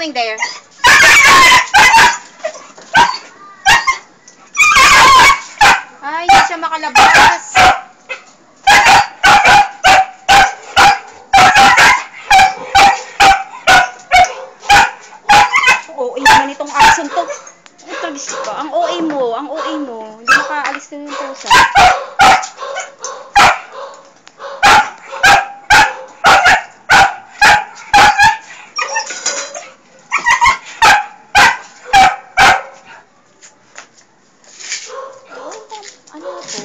doing there? Ay, hindi siya makalabas. OA naman itong action to. Ay, tragis ka. Ang OA mo. Hindi makaalis na yung pusa. Ano ito?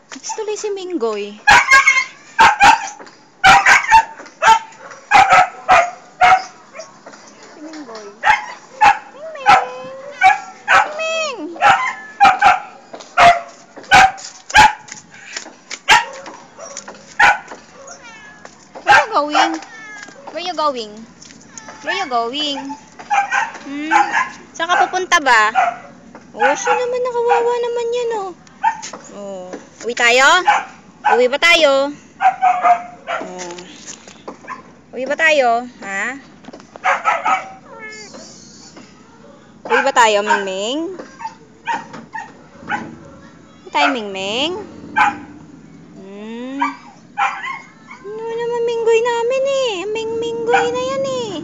Gusto tuloy si Minggoy. Si Minggoy. Ming! Where you going? Where you going? Saan ka pupunta ba? Oh, siya naman, nakawawa naman yan, oh. Oh. Uwi tayo? Uwi ba tayo? Oh. Uwi ba tayo? Ha? Uwi ba tayo, Mingming? Uwi tayo, Mingming? Ano naman Minggoy namin eh. Minggoy na yan eh.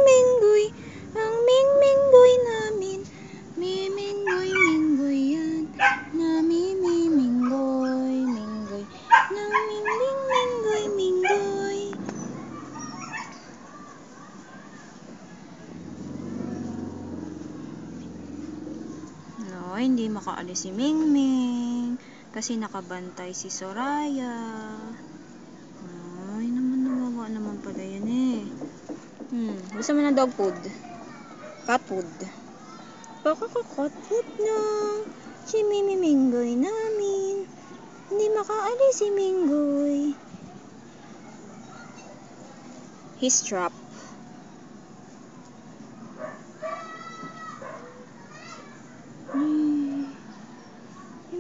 Minggoy, ang Minggoy namin. Minggoy yan. Minggoy. Nang Minggoy. No, hindi makaalis si Mingming kasi nakabantay si Soraya. Ay, nawawa naman pala yan eh. Gusto mo ng dog food? Cat food? Cat food na. Si Minggoy namin. Hindi makaalis si Minggoy. He's trapped. Yung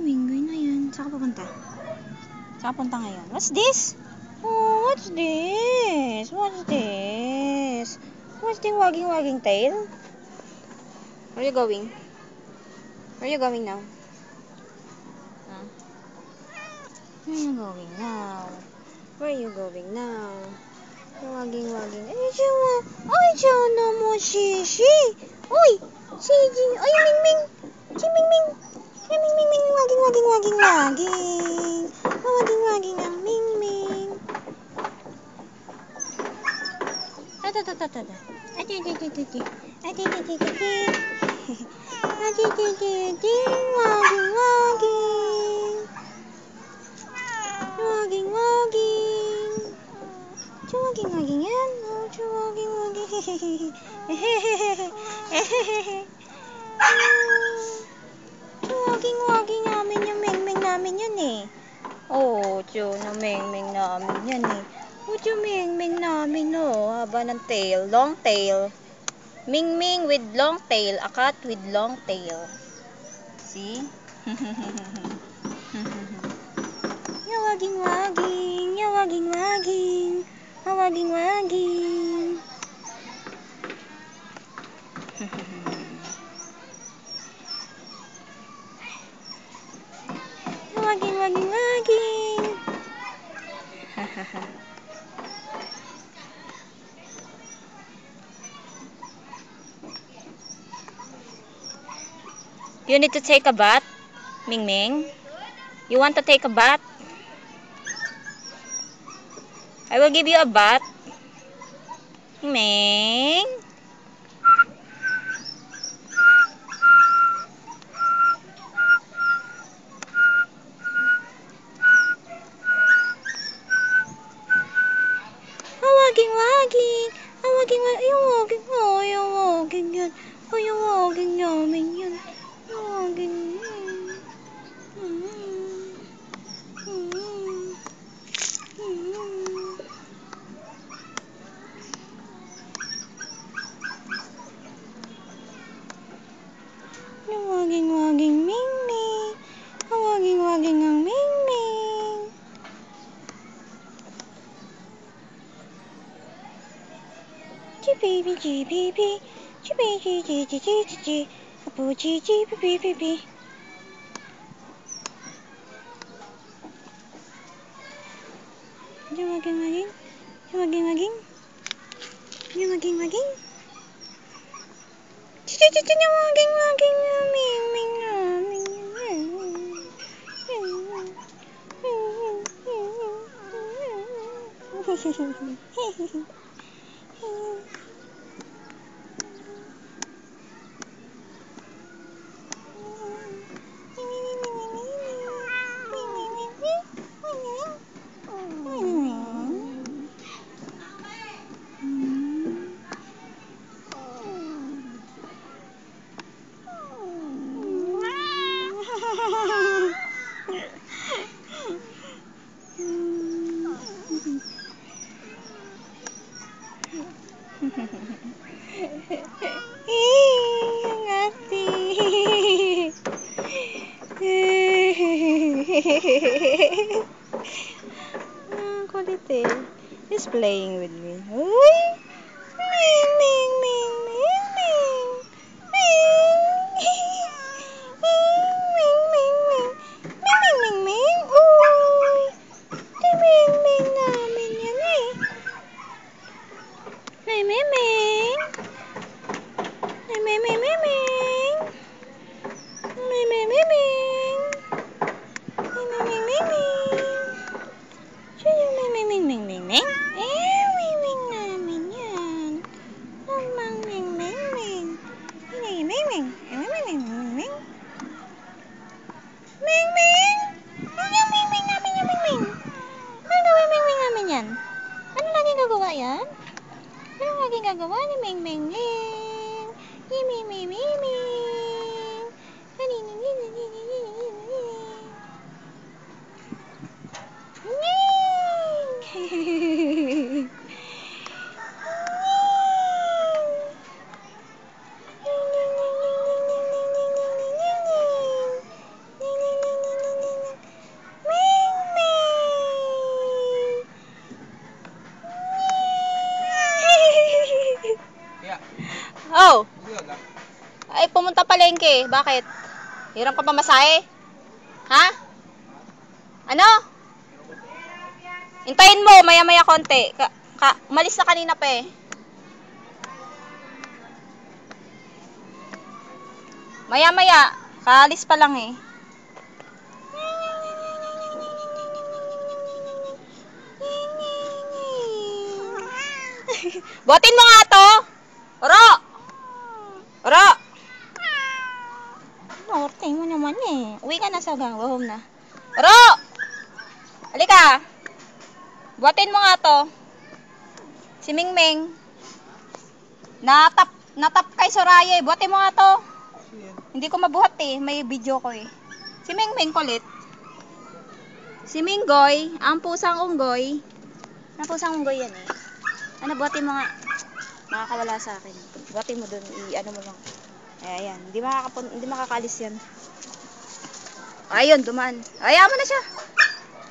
Minggoy na yan. Saan ka pupunta? Saan ka punta ngayon? What's this? Oh, what's this? What's the wagging tail? Where are you going? Where are you going now? Huh? Where are you going now? Where are you going now? Wagging. Ay, siya naman, Shishi. Uy, Shishi. Ay, Mingming. Si Mingming. Ay, Mingming. Wagging. Wagging ang Mingming. Wagging yan. Wagging namin yung Mingming namin yan eh. Oh, Mingming namin yan eh. Mingming namin oh. Haba ng tail. Long tail. Mingming with long tail. A cat with long tail. See? Wagging. Wagging. Wagging. You need to take a bath, Mingming? You want to take a bath? I will give you a bath. Ming. Wagging yan. Yung wagging namin yan. Wagging yan. Wagging Ming. Kulit eh. He's playing with me. Uy! Ming, ming, ming, ming, ming. Ming. Ming, ming, ming. Ming, ming, ming, ming. Uy! Ming, ming namin yan eh. Ming, ming, ming. Ming, ming, ming, ming, ming. Ming, ming, ming, ming. Ming, ming, ming, ming, ming. Ming, ming, ming, ming, ming, ming. Ming, ming namin yan. Mang, ming, ming, ming. Ming, ming, ming. Ming, ming, ming, ming, ming. Ming, ming. Yung ming, ming namin yan, ming, ming. Ano gawin ming, ming namin yan? Ano laging gagawa yan? Ano laging gagawa ni ming, ming, ming? Ming, ming, ming, ming, ming. Oh. Ay, pumunta palengke. Bakit? Hirap ka pa masahe? Ha? Ano? Hintayin mo, maya-maya konti. Umalis na kanina pa eh. Maya-maya. Kaalis pa lang eh. Buhatin mo nga to. Oro! Oro! Norte mo naman eh. Uwi ka na sa gang. Go home na. Oro! Halika. Buhatin mo nga to. Si Mingming. Natap kay Soraya eh. Buhatin mo nga to. Hindi ko mabuhat eh. May video ko eh. Si Mingming kulit. Si Minggoy. Ang pusang unggoy. Ang pusang unggoy yan eh. Ano, buhatin mo nga. Nakakawala sa akin. Buhatin mo dun. I-ano mo lang. Ayan. Hindi makakalis yan. Ayun, dumaan. Ayaw mo na siya.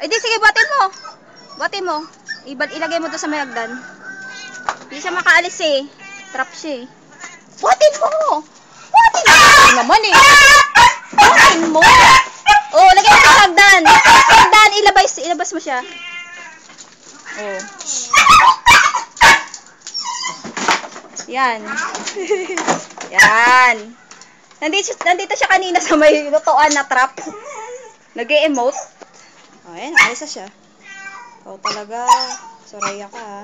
Ay di, sige, buhatin mo. Buhatin mo. Ilagay mo doon sa mayagdan. Hindi siya makaalis eh. Trap siya eh. Buhatin mo. Buhatin mo. Naman eh. Buhatin mo. Oh, lagay mo sa hagdan. Hagdan, ilabas mo siya. Oh. Yan. Yan. Nandito siya kanina sa may lutuan na trap. Nag-e-emote. Oh, ayan, alis na siya. Oh, talaga. Soraya ka ha.